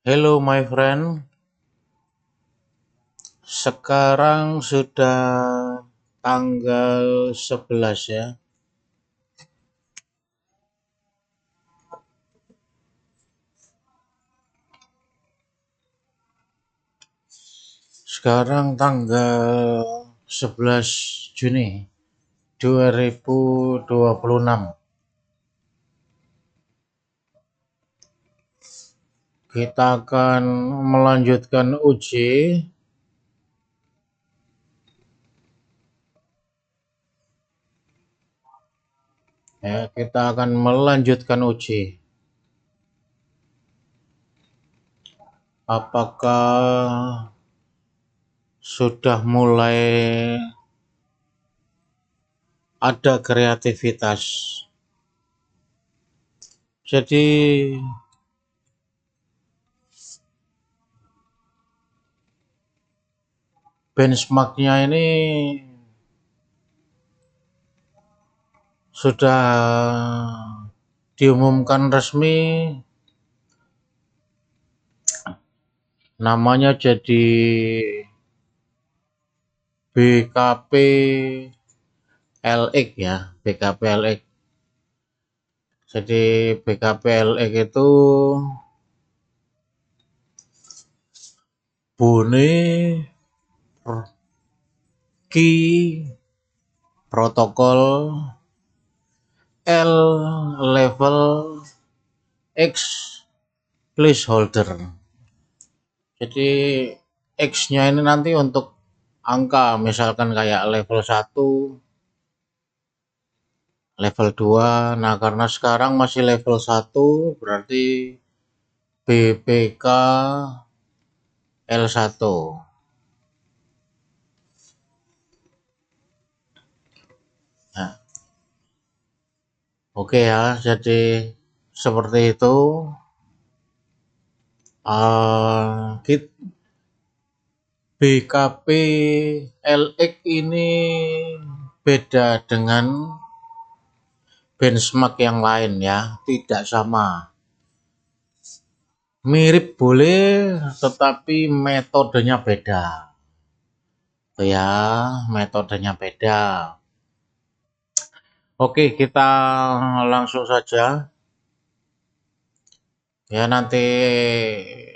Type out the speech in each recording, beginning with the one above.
Hello my friend, sekarang sudah tanggal 11 ya. Sekarang tanggal 11 Juni 2026. Kita akan melanjutkan uji kita akan melanjutkan uji. Apakah sudah mulai ada kreativitas? Jadi benchmarknya ini sudah diumumkan resmi, namanya jadi BKP LX ya, BKP LX. Jadi BKP LX itu bunyi key protokol L level X placeholder. Jadi X-nya ini nanti untuk angka, misalkan kayak level 1, level 2. Nah, karena sekarang masih level 1, berarti BPK L1. Nah, oke ya, jadi seperti itu. BKP LX ini beda dengan benchmark yang lain ya, tidak sama. Mirip boleh, tetapi metodenya beda. Itu ya, metodenya beda. Oke, kita langsung saja. Ya, nanti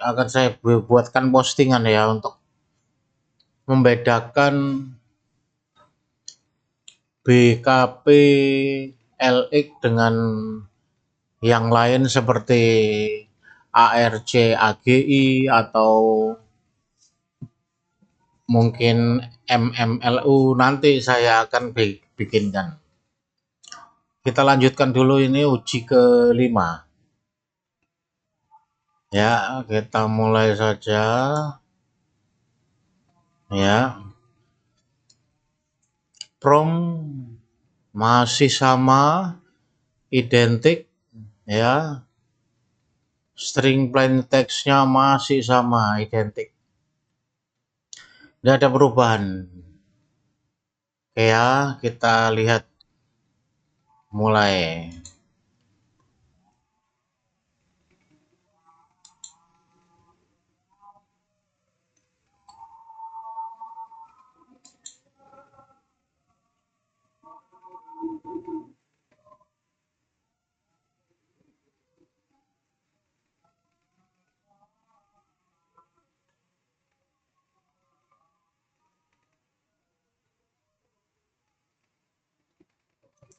akan saya buatkan postingan ya untuk membedakan BKP LX dengan yang lain seperti ARC AGI atau mungkin MMLU. Nanti saya akan bikinkan. Kita lanjutkan dulu ini uji kelima. Ya, kita mulai saja. Ya. Prompt masih sama, identik ya. String plain text-nya masih sama, identik. Tidak ada perubahan. Oke ya, kita lihat mulai.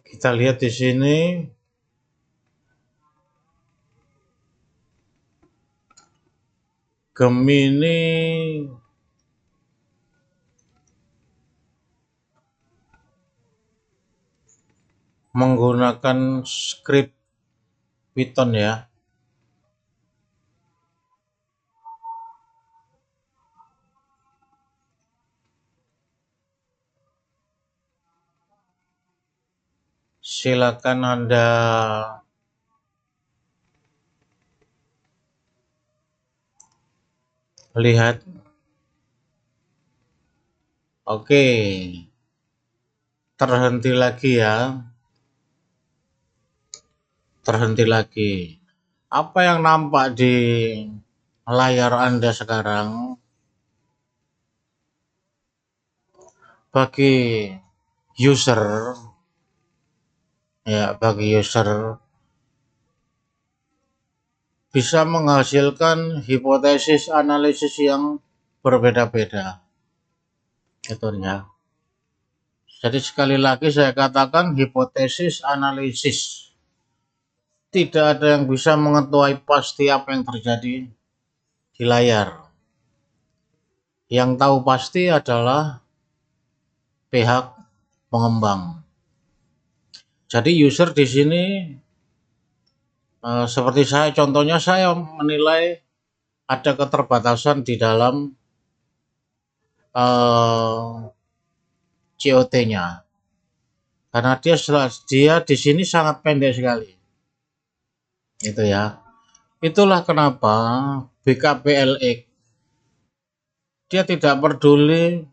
Kita lihat di sini. Gemini menggunakan script Python ya. Silakan Anda lihat. Oke. Terhenti lagi ya. Terhenti lagi. Apa yang nampak di layar Anda sekarang, bagi user, bagi user bisa menghasilkan hipotesis analisis yang berbeda-beda. Itu ya. Jadi sekali lagi saya katakan hipotesis analisis. Tidak ada yang bisa mengetahui pasti apa yang terjadi di layar. Yang tahu pasti adalah pihak pengembang. Jadi user di sini seperti saya, contohnya saya menilai ada keterbatasan di dalam COT-nya. Karena dia di sini sangat pendek sekali. Itu ya. Itulah kenapa BKPLX dia tidak peduli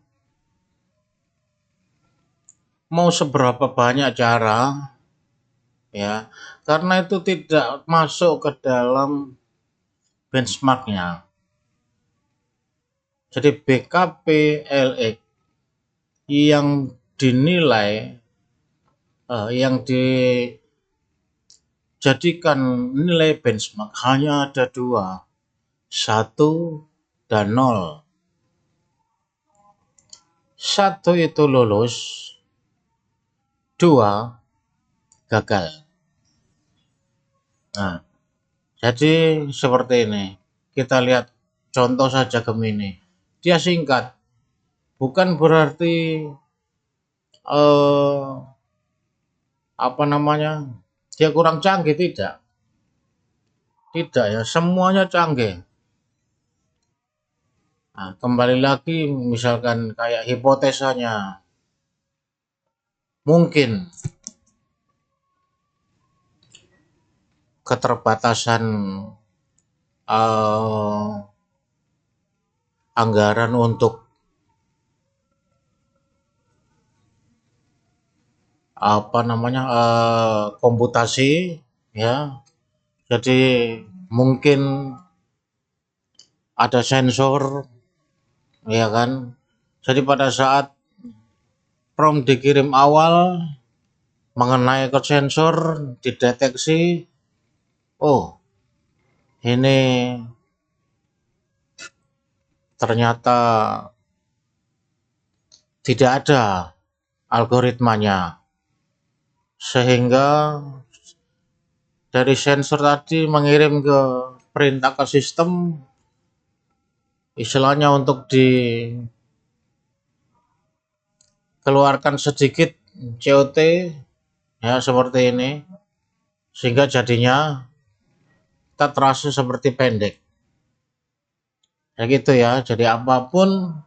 mau seberapa banyak cara, ya, karena itu tidak masuk ke dalam benchmarknya. Jadi BKPLX yang dinilai, yang dijadikan nilai benchmark hanya ada dua, 1 dan 0. 1 itu lulus, 2 gagal. Nah, jadi seperti ini. Kita lihat contoh saja Gemini. Dia singkat. Bukan berarti apa namanya? Dia kurang canggih, tidak. Tidak ya, semuanya canggih. Nah, kembali lagi misalkan kayak hipotesanya. Mungkin keterbatasan anggaran untuk apa namanya komputasi, ya. Jadi mungkin ada sensor, ya kan. Jadi pada saat prompt dikirim awal mengenai ke sensor, dideteksi, oh ini ternyata tidak ada algoritmanya, sehingga dari sensor tadi mengirim ke perintah ke sistem, istilahnya untuk dikeluarkan sedikit COT, ya seperti ini, sehingga jadinya kita terasa seperti pendek. Ya gitu ya, jadi apapun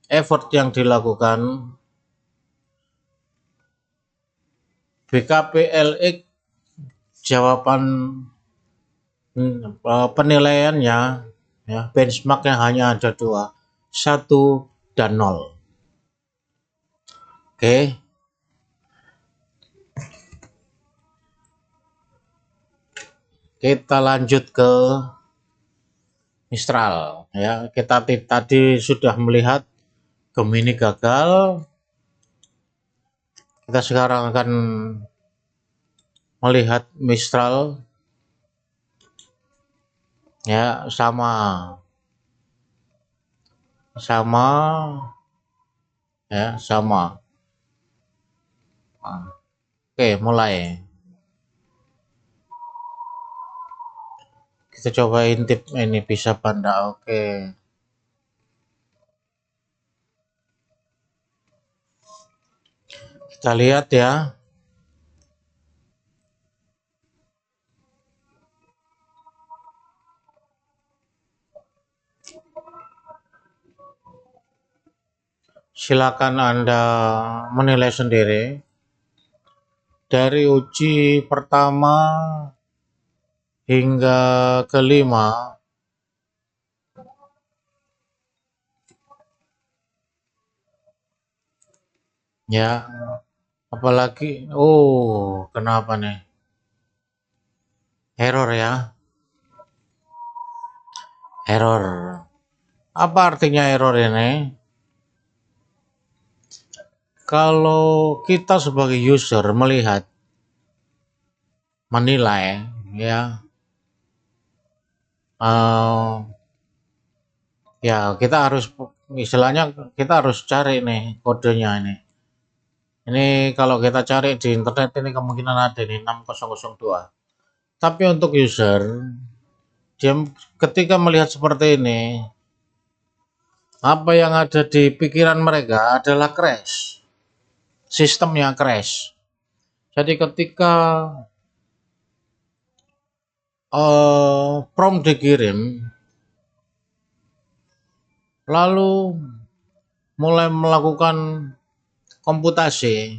effort yang dilakukan, BKPLX jawaban penilaiannya, ya, benchmarknya hanya ada dua, 1 dan 0. Oke, kita lanjut ke Mistral, ya. Kita tadi sudah melihat Gemini gagal. Kita sekarang akan melihat Mistral, ya, sama ya, sama. Oke, mulai. Kita coba intip ini bisa panda. Oke. Kita lihat ya. Silakan Anda menilai sendiri. Dari uji pertama hingga kelima, ya, apalagi, oh kenapa nih, error ya, Error. Apa artinya error ini? Kalau kita sebagai user melihat, menilai, ya, eh, ya kita harus istilahnya kita harus cari nih kodenya ini. Ini kalau kita cari di internet ini kemungkinan ada nih 6002. Tapi untuk user, dia ketika melihat seperti ini, apa yang ada di pikiran mereka adalah crash. Sistemnya crash. Jadi ketika prompt dikirim, lalu mulai melakukan komputasi,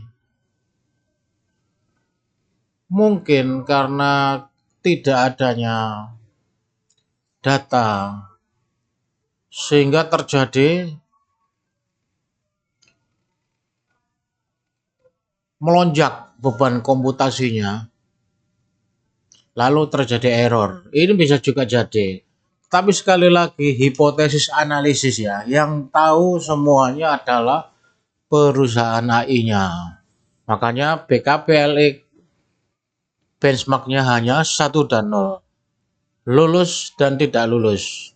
mungkin karena tidak adanya data sehingga terjadi melonjak beban komputasinya, lalu terjadi error. Ini bisa juga jadi. Tapi sekali lagi hipotesis analisis ya, yang tahu semuanya adalah perusahaan AI-nya. Makanya BKPLX benchmarknya hanya 1 dan 0. Lulus dan tidak lulus.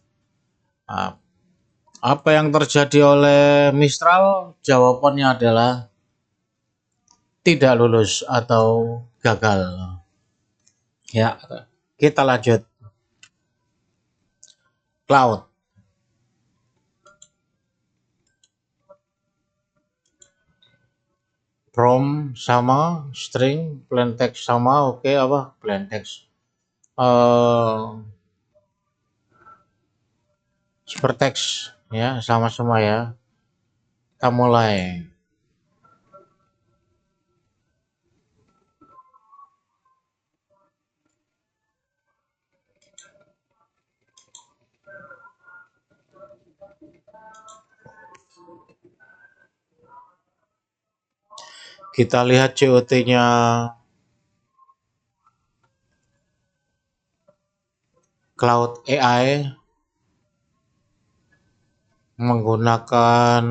Nah, apa yang terjadi oleh Mistral? Jawabannya adalah tidak lulus atau gagal. Ya, kita lanjut. Cloud. Prompt sama, string, plain text sama, oke apa? Plain text. Hypertext ya, sama semua ya. Kita mulai. Kita lihat COT-nya Cloud AI menggunakan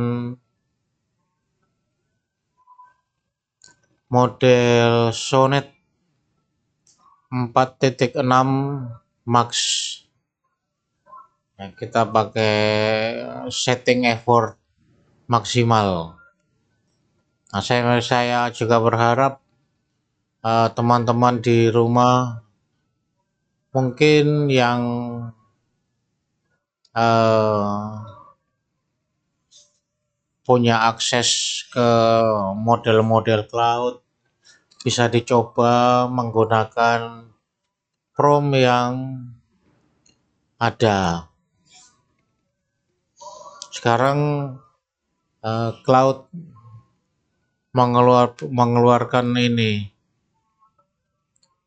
model Sonnet 4.6 Max. Ya, kita pakai setting effort maksimal. Nah, saya juga berharap teman-teman di rumah mungkin yang punya akses ke model-model cloud bisa dicoba menggunakan prompt yang ada. Sekarang cloud mengeluarkan ini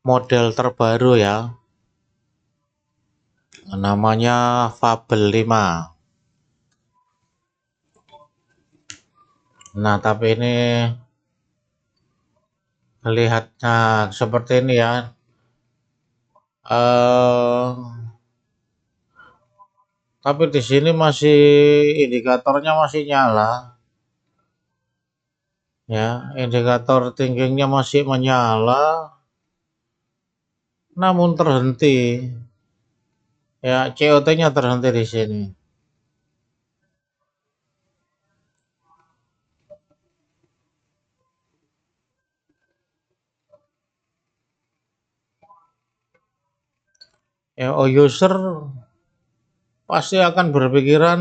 model terbaru ya, namanya Fable 5. Nah, tapi ini lihatnya seperti ini ya. Tapi di sini masih indikatornya masih nyala. Ya, indikator thinkingnya masih menyala, namun terhenti. Ya, COT-nya terhenti di sini. Ya, user pasti akan berpikiran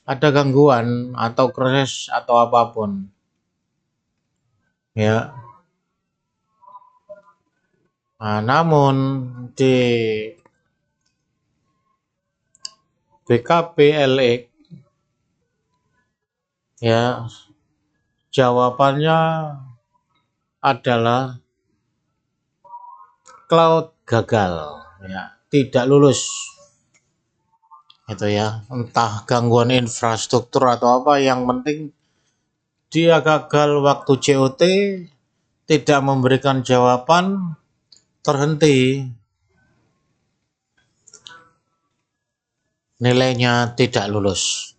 ada gangguan atau crash atau apapun. Ya. Nah, namun di BKPLX ya jawabannya adalah cloud gagal ya, tidak lulus. Itu ya, entah gangguan infrastruktur atau apa, yang penting dia gagal waktu COT, tidak memberikan jawaban, terhenti. nilainya tidak lulus.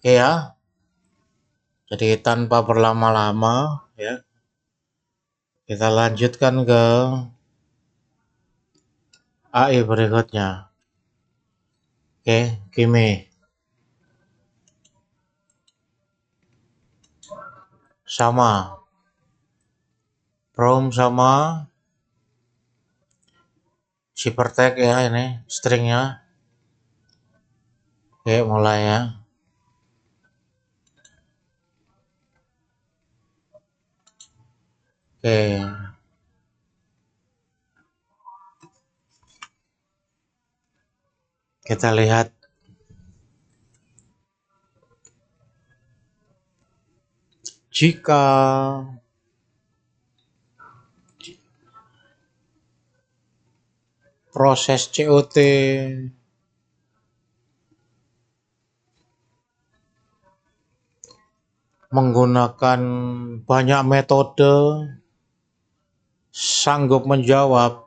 Oke ya, jadi tanpa berlama-lama ya, kita lanjutkan ke AI berikutnya. Oke, Kimi. Sama. Prom sama zipper tag ya ini stringnya. Oke, mulai ya. Oke. Kita lihat jika proses COT menggunakan banyak metode sanggup menjawab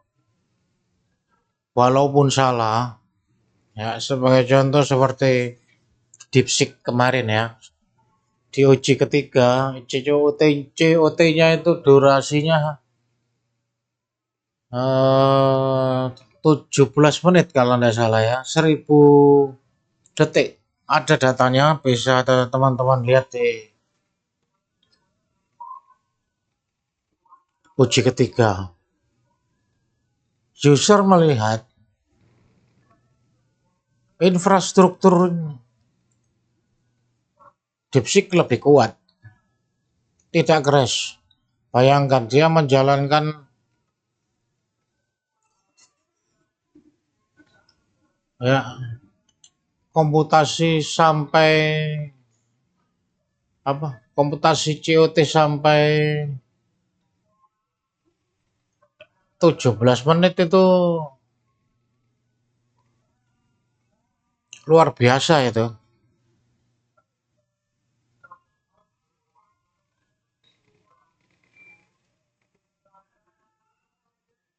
walaupun salah ya, sebagai contoh seperti DeepSeek kemarin ya, di uji ketiga COT-nya itu durasinya 17 menit kalau tidak salah ya, 1000 detik. Ada datanya, bisa teman-teman lihat di uji ketiga. User melihat infrastruktur DeepSeek lebih kuat, tidak crash. Bayangkan dia menjalankan ya komputasi sampai komputasi COT sampai 17 menit itu luar biasa itu.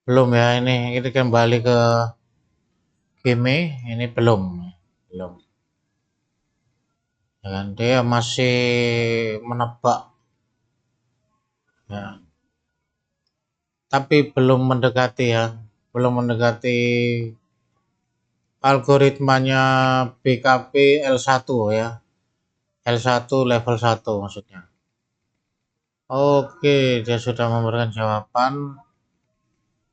Belum ya, ini kembali ke Kimi, ini belum. Ya kan, dia masih menebak ya. Tapi belum mendekati ya, belum mendekati algoritmanya BKP L1 ya. L1 level 1 maksudnya. Oke, dia sudah memberikan jawaban.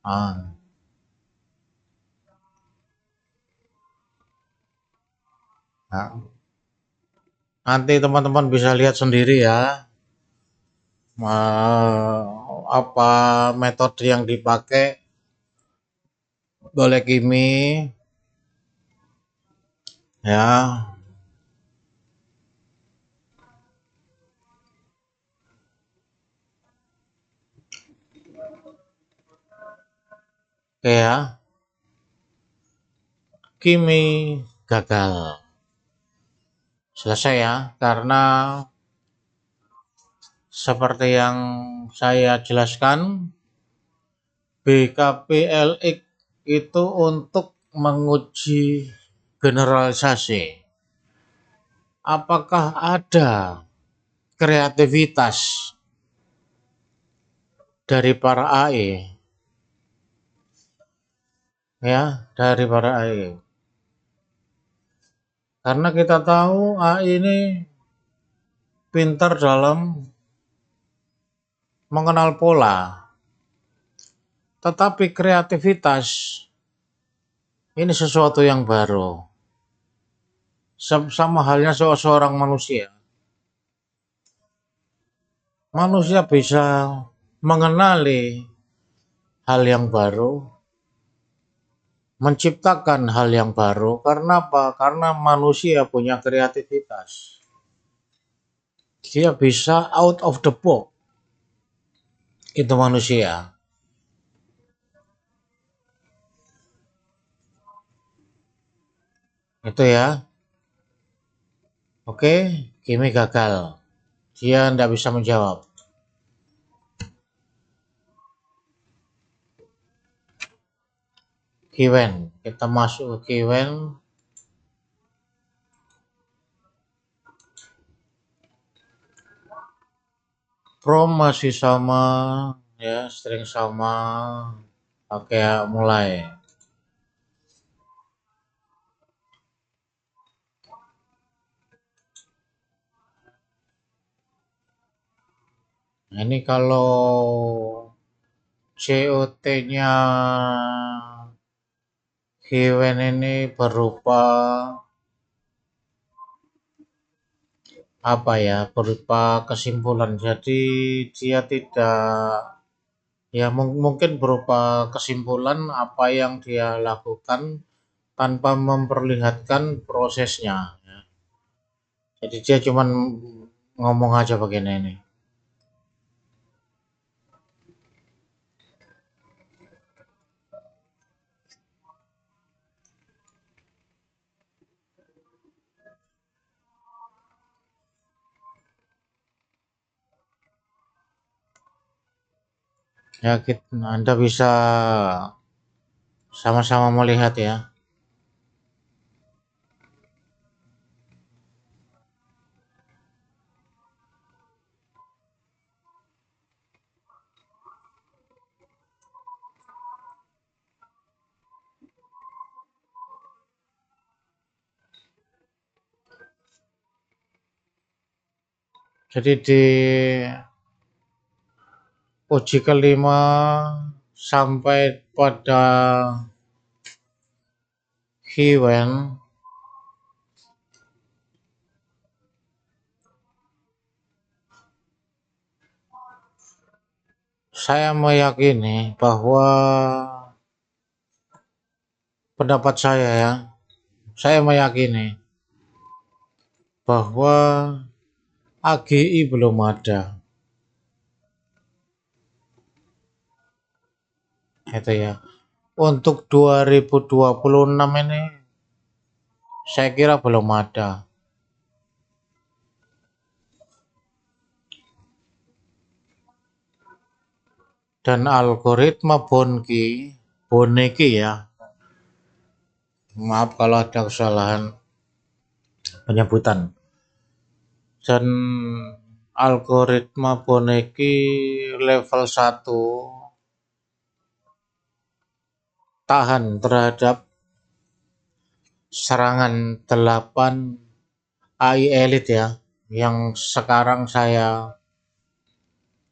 Ah, nah. Nanti teman-teman bisa lihat sendiri ya, apa metode yang dipakai oleh Kimi ya. Oke ya, Kimi gagal. Selesai ya, karena seperti yang saya jelaskan, BKPLX itu untuk menguji generalisasi. Apakah ada kreativitas dari para AI? Ya, dari para AI. Karena kita tahu AI ini pintar dalam mengenal pola. Tetapi kreativitas ini sesuatu yang baru. Sama halnya seorang manusia. Manusia bisa mengenali hal yang baru, menciptakan hal yang baru. Karena apa? Karena manusia punya kreativitas. Dia bisa out of the box. Itu manusia. Itu ya. Oke, Kimi gagal. Dia tidak bisa menjawab. Kiwen. Kita masuk ke keyword. From masih sama, ya, string sama. Oke, mulai. Nah, ini kalau COT-nya keyword ini berupa apa ya, berupa kesimpulan. Jadi dia tidak, ya mungkin berupa kesimpulan apa yang dia lakukan tanpa memperlihatkan prosesnya, ya. Jadi dia cuman ngomong aja begini ini. Ya, Anda bisa sama-sama melihat ya. Jadi di uji kelima sampai pada keyword, saya meyakini bahwa pendapat saya ya, saya meyakini bahwa AGI belum ada. Itu ya. Untuk 2026 ini saya kira belum ada. Dan algoritma Bonnke ya. Maaf kalau ada kesalahan penyebutan. Dan algoritma Bonnke level 1 tahan terhadap serangan 8 AI Elite ya, yang sekarang saya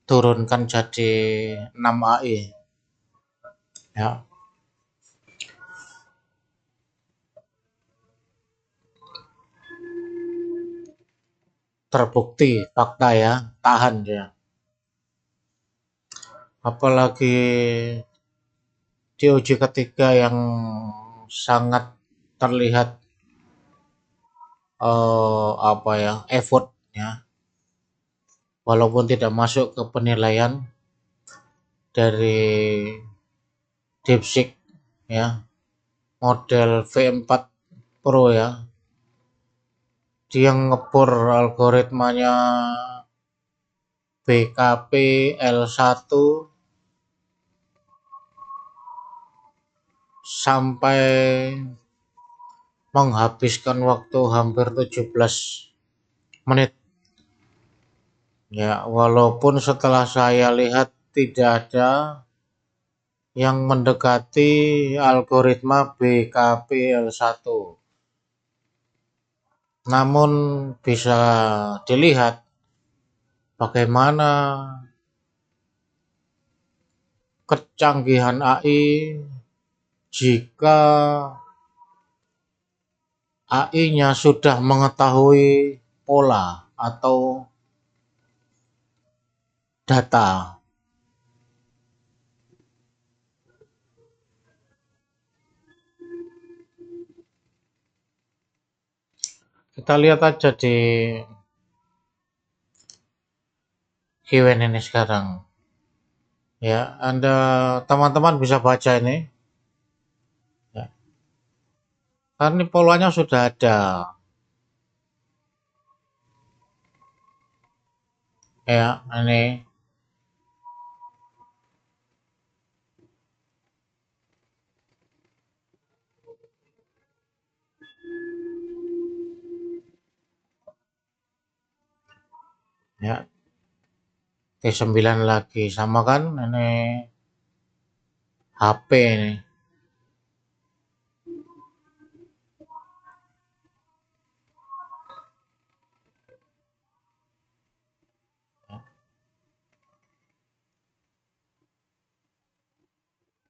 turunkan jadi 6 AI ya. Terbukti fakta ya, tahan dia. Apalagi di uji ketiga yang sangat terlihat apa ya, effortnya, walaupun tidak masuk ke penilaian dari DeepSeek ya, model V4 Pro ya, dia ngebor algoritmanya BKP L1 sampai menghabiskan waktu hampir 17 menit ya, walaupun setelah saya lihat tidak ada yang mendekati algoritma BKP L1. Namun bisa dilihat bagaimana kecanggihan AI jika AI-nya sudah mengetahui pola atau data. Kita lihat aja di keyword ini sekarang. Ya, Anda teman-teman bisa baca ini. Ya. Karena ini polanya sudah ada. Ya, ini ya. T9 lagi sama kan ini HP ini.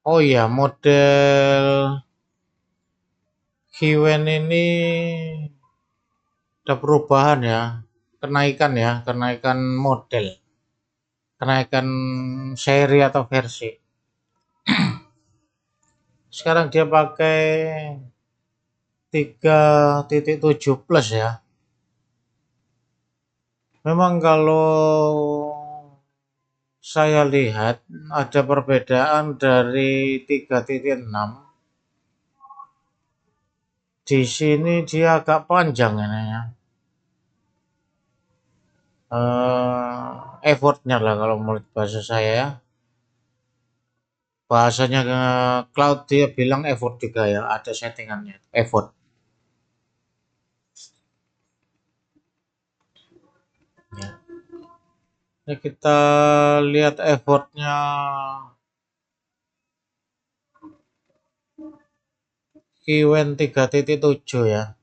Oh iya, model Kiwen ini ada perubahan ya, kenaikan model, kenaikan seri atau versi. Sekarang dia pakai 3.7 plus ya. Memang kalau saya lihat ada perbedaan dari 3.6. Di sini dia agak panjang ini ya. Effortnya lah kalau menurut bahasa saya ya. Bahasanya ke cloud dia bilang effort juga ya, ada settingannya, effort. Ya. Ini kita lihat effortnya Kiwen 3.7 ya.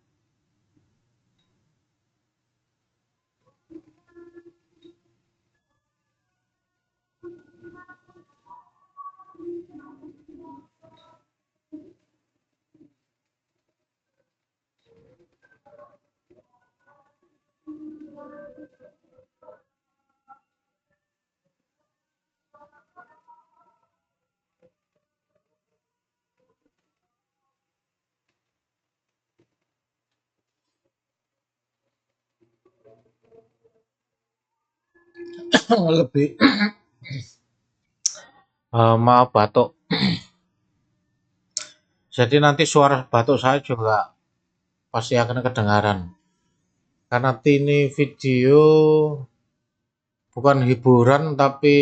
Lebih maaf batuk. Jadi nanti suara batuk saya juga pasti akan kedengaran. Karena ini video bukan hiburan tapi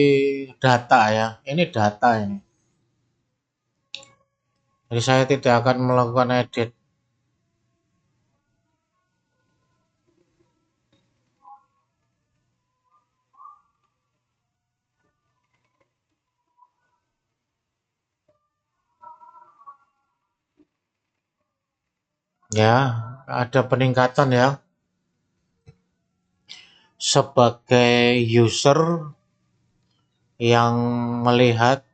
data ya. Ini data ini. Jadi saya tidak akan melakukan edit. Ya, ada peningkatan ya. Sebagai user yang melihat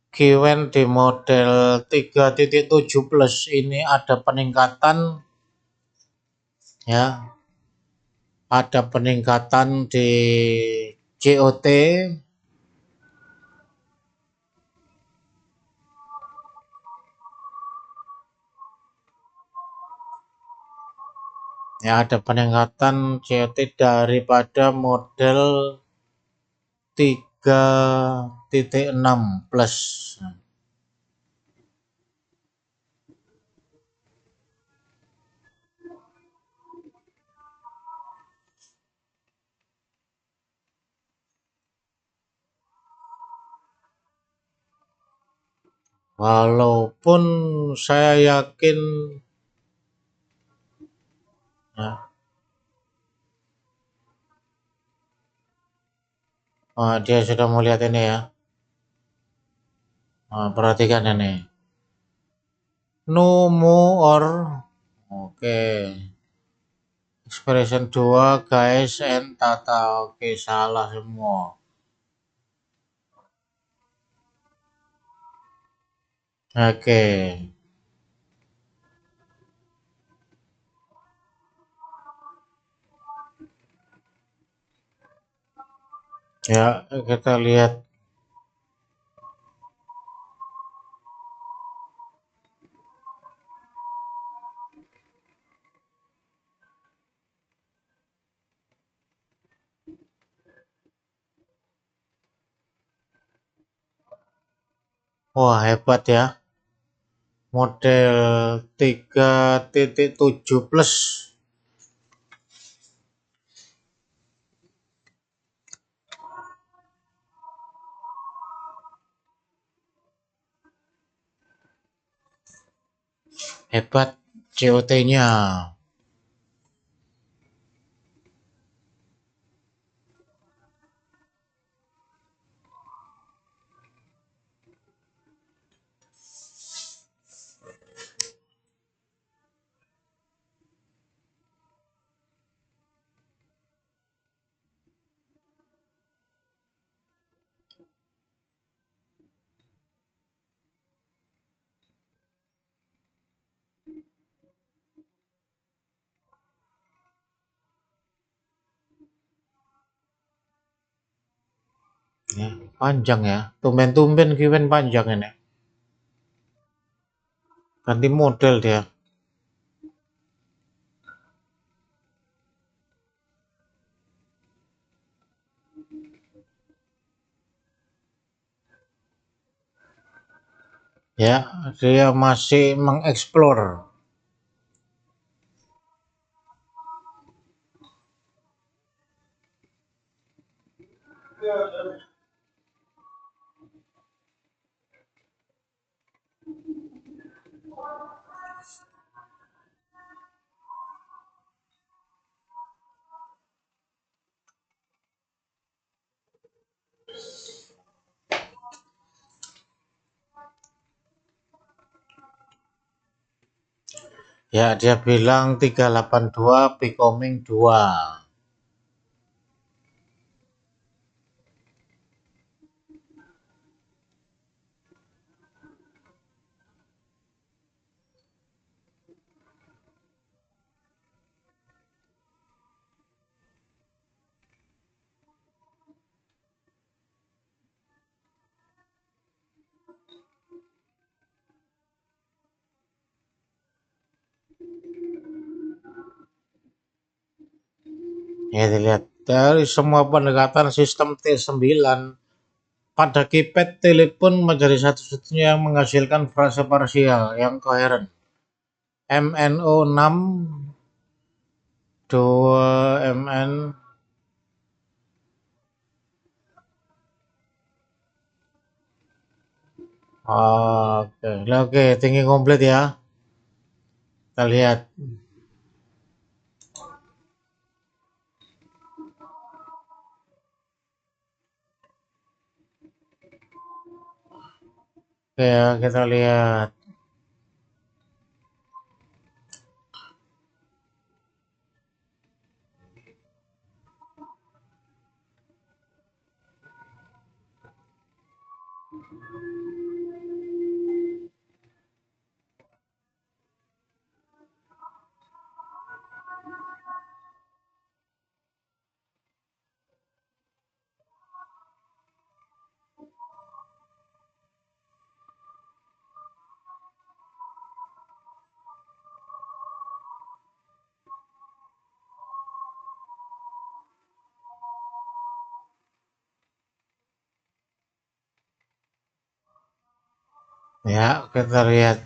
Kiwen di model 3.7 plus ini ada peningkatan ya, ada peningkatan di COT ya, ada peningkatan COT daripada model 3.6 plus. Walaupun saya yakin ya, dia sudah mau lihat ini ya. Perhatikan ini. No more. Oke. Expression 2 guys and Tata. Oke, salah semua. Oke. Ya, kita lihat. Wah, hebat ya. Model 3.7 plus. Hebat COT-nya. Ya, panjang ya. Tumben-tumben kiwen panjang ini. Ganti model dia. Ya, dia masih mengeksplor. Ya, dia bilang 382 becoming 2. Ya, dilihat dari semua pendekatan sistem T9 pada keypad telepon menjadi satu-satunya yang menghasilkan frase parsial yang koheren. MNO 6 2 MN. Oke, oke, tinggi komplit ya. Kita lihat. Oke, ya, kita lihat. Ya, kita lihat.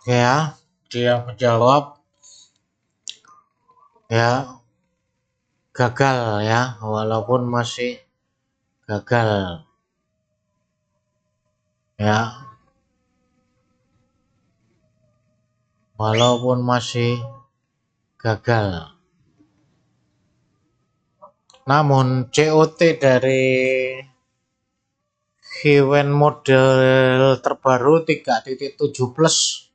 Ya, dia menjawab ya gagal ya, walaupun masih gagal ya, walaupun masih gagal. Namun COT dari Hewen model terbaru 3.7 plus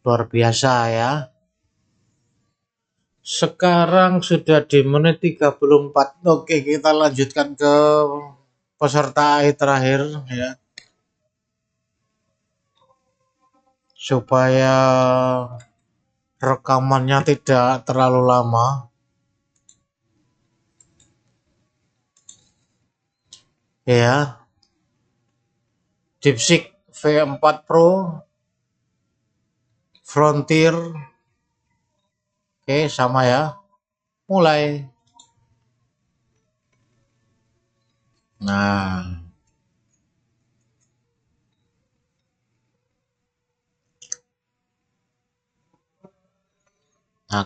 luar biasa ya. Sekarang sudah di menit 34. Oke, kita lanjutkan ke peserta AI terakhir ya. Supaya rekamannya tidak terlalu lama. Ya, DeepSeek V4 Pro Frontier. Oke, sama ya. Mulai. Nah,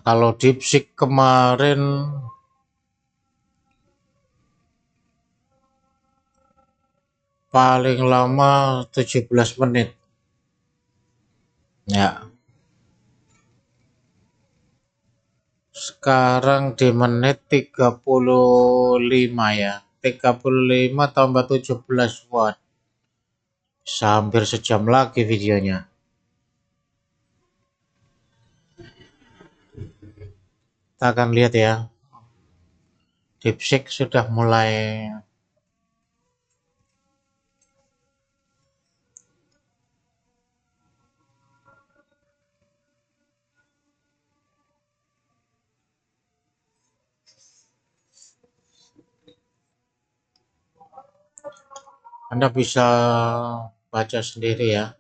kalau DeepSeek kemarin paling lama 17 menit. Ya, sekarang di menit 35 ya. 35 tambah 17 watt. Bisa hampir sejam lagi videonya. Kita akan lihat ya. DeepSeek sudah mulai Anda bisa baca sendiri ya.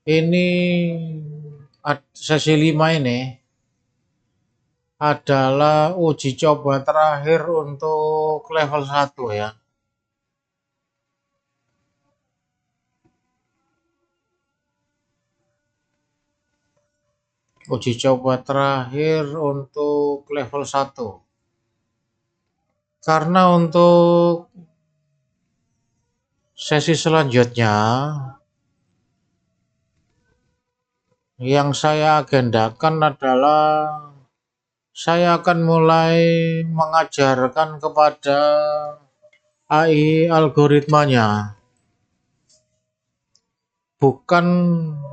Ini sesi 5 ini adalah uji coba terakhir untuk level 1 ya. Uji coba terakhir untuk level 1. Karena untuk sesi selanjutnya yang saya agendakan adalah saya akan mulai mengajarkan kepada AI algoritmanya, bukan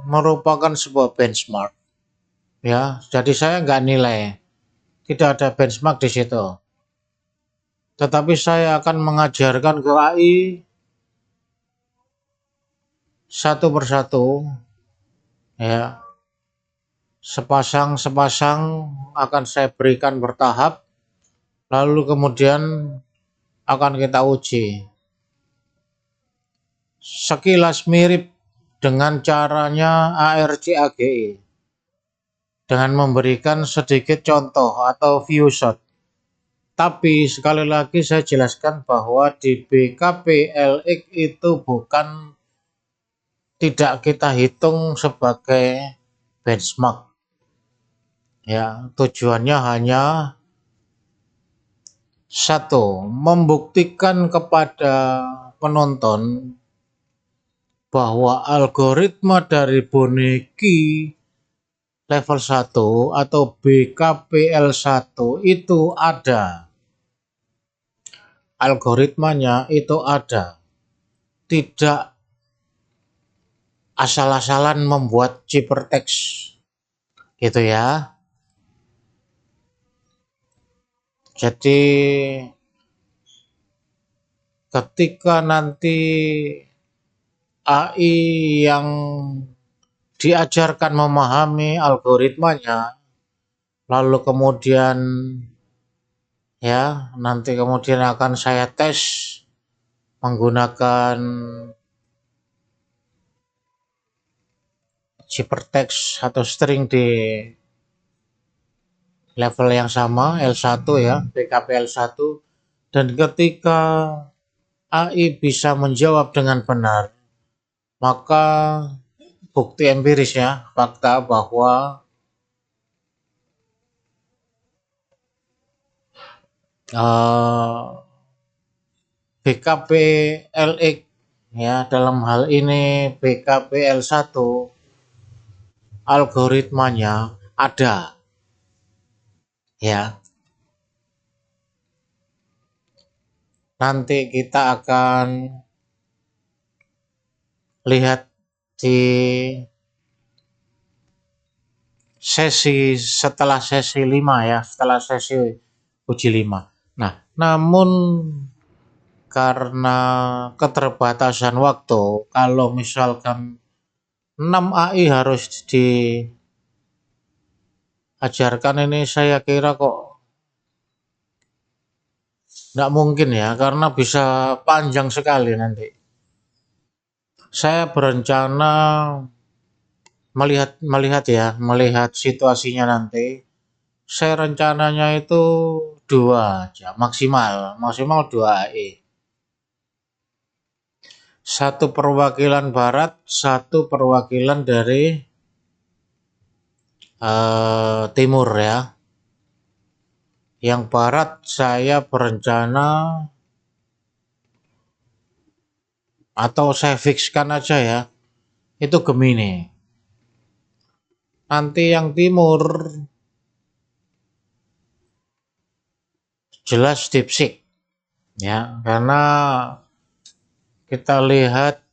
merupakan sebuah benchmark ya. Jadi saya nggak nilai, tidak ada benchmark di situ, tetapi saya akan mengajarkan ke AI satu persatu ya, sepasang akan saya berikan bertahap, lalu kemudian akan kita uji. Sekilas mirip dengan caranya ARCAGI, dengan memberikan sedikit contoh atau view shot. Tapi sekali lagi saya jelaskan bahwa di BKPLX itu bukan, tidak kita hitung sebagai benchmark ya. Tujuannya hanya satu, membuktikan kepada penonton bahwa algoritma dari Bonnecke level 1 atau BKPL1 itu ada. Algoritmanya itu ada. Tidak asal-asalan membuat ciphertext gitu ya. Jadi ketika nanti AI yang diajarkan memahami algoritmanya, lalu kemudian ya, nanti kemudian akan saya tes menggunakan ciphertext atau string di level yang sama L1 ya, BKP L1, dan ketika AI bisa menjawab dengan benar, maka bukti empiris ya, fakta bahwa BKPLX ya, dalam hal ini BKPL1, algoritmanya ada ya. Nanti kita akan lihat di sesi setelah sesi 5 ya, setelah sesi uji 5. Nah, namun karena keterbatasan waktu, kalau misalkan 6 AI harus diajarkan, ini saya kira kok nggak mungkin ya, karena bisa panjang sekali nanti. Saya berencana melihat situasinya nanti. Saya rencananya itu 2 aja, maksimal 2 AI. Satu perwakilan barat, satu perwakilan dari timur ya. Yang barat saya berencana, atau saya fixkan aja ya, itu Gemini. Nanti yang timur jelas DeepSeek ya, karena kita lihat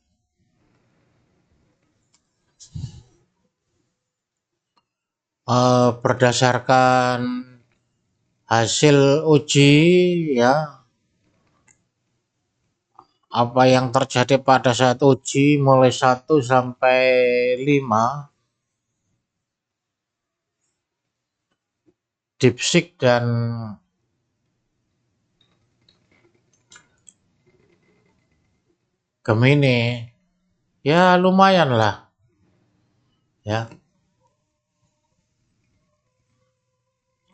berdasarkan hasil uji ya, apa yang terjadi pada saat uji mulai 1 sampai 5, DeepSeek dan Gemini ya lumayan lah ya,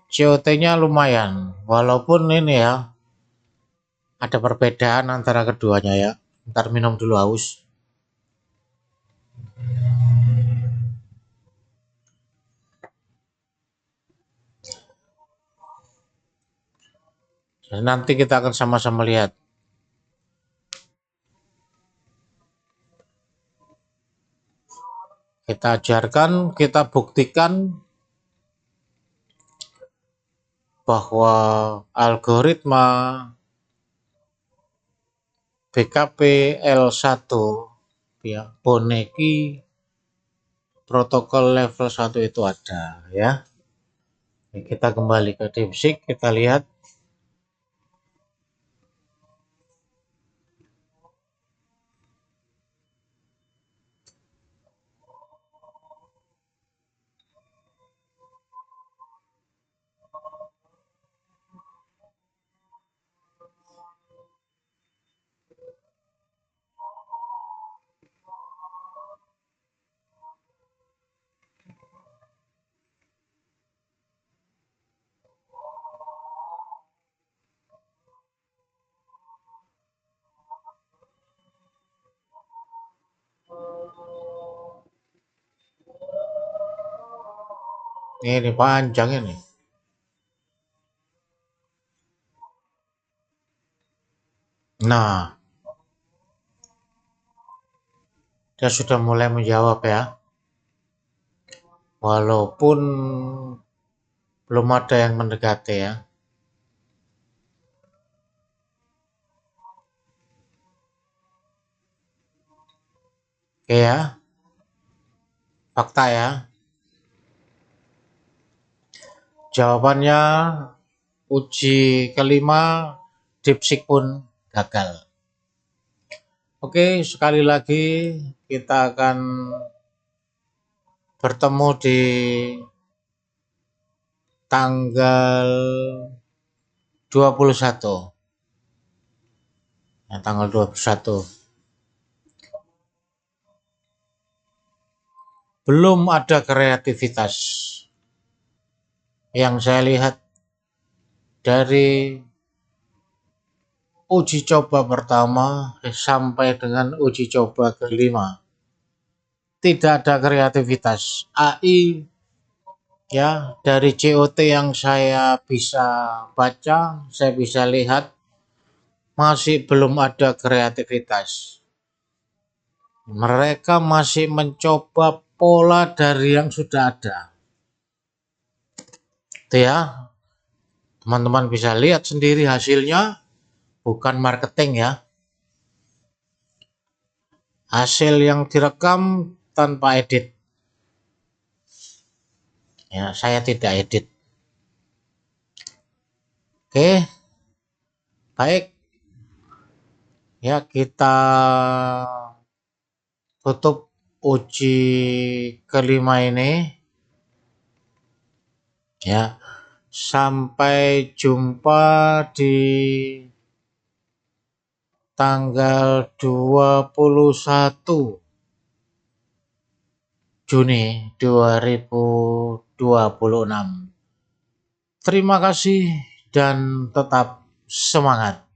COT-nya lumayan, walaupun ini ya ada perbedaan antara keduanya ya. Ntar minum dulu haus. Dan nanti kita akan sama-sama lihat. Kita ajarkan, kita buktikan bahwa algoritma BKP L1 ya, Bonnecke protokol level 1 itu ada ya. Kita kembali ke DeepSeek, kita lihat. Ini panjang ini. Nah, dia sudah mulai menjawab ya. Walaupun belum ada yang mendekati ya. Oke ya, fakta ya. Jawabannya uji kelima DeepSeek pun gagal. Oke, sekali lagi kita akan bertemu di tanggal 21. Ya, tanggal 21. Belum ada kreativitas yang saya lihat dari uji coba pertama sampai dengan uji coba kelima. Tidak ada kreativitas. AI ya, dari COT yang saya bisa baca, saya bisa lihat masih belum ada kreativitas. Mereka masih mencoba pola dari yang sudah ada. Itu ya, teman-teman bisa lihat sendiri hasilnya, bukan marketing ya. Hasil yang direkam tanpa edit. Ya, saya tidak edit. Oke, baik. Ya, kita tutup uji kelima ini. Ya, sampai jumpa di tanggal 21 Juni 2026. Terima kasih dan tetap semangat.